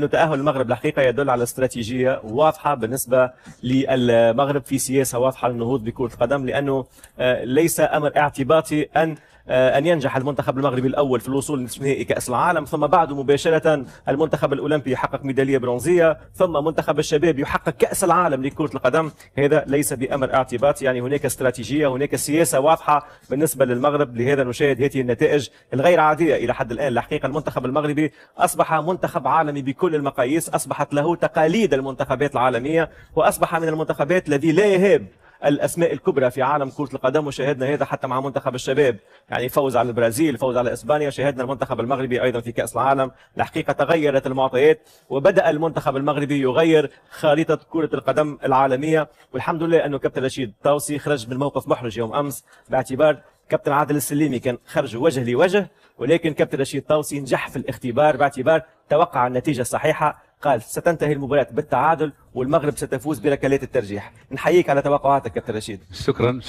أن تأهل المغرب الحقيقة يدل على استراتيجية واضحة بالنسبة للمغرب في سياسة واضحة للنهوض بكرة القدم، لأنه ليس أمر اعتباطي أن ينجح المنتخب المغربي الأول في الوصول لنصف نهائي كأس العالم، ثم بعده مباشرة المنتخب الأولمبي يحقق ميدالية برونزية، ثم منتخب الشباب يحقق كأس العالم لكرة القدم. هذا ليس بأمر اعتباطي، يعني هناك استراتيجية، هناك سياسة واضحة بالنسبة للمغرب. لهذا نشاهد هذه النتائج الغير عادية إلى حد الآن. الحقيقة المنتخب المغربي أصبح منتخب عالمي بكل المقاييس، أصبحت له تقاليد المنتخبات العالمية، وأصبح من المنتخبات الذي لا يهاب الاسماء الكبرى في عالم كرة القدم. وشاهدنا هذا حتى مع منتخب الشباب، يعني فوز على البرازيل، فوز على اسبانيا. شاهدنا المنتخب المغربي ايضا في كأس العالم. الحقيقة تغيرت المعطيات وبدأ المنتخب المغربي يغير خارطة كرة القدم العالمية. والحمد لله انه كابتن رشيد الطاوسي خرج من موقف محرج يوم امس، باعتبار كابتن عادل السليمي كان خرج وجه لوجه، ولكن كابتن رشيد الطاوسي نجح في الاختبار باعتبار توقع النتيجة الصحيحة. قال ستنتهي المباراة بالتعادل والمغرب ستفوز بركلات الترجيح. نحييك على توقعاتك كابتن رشيد. شكرا.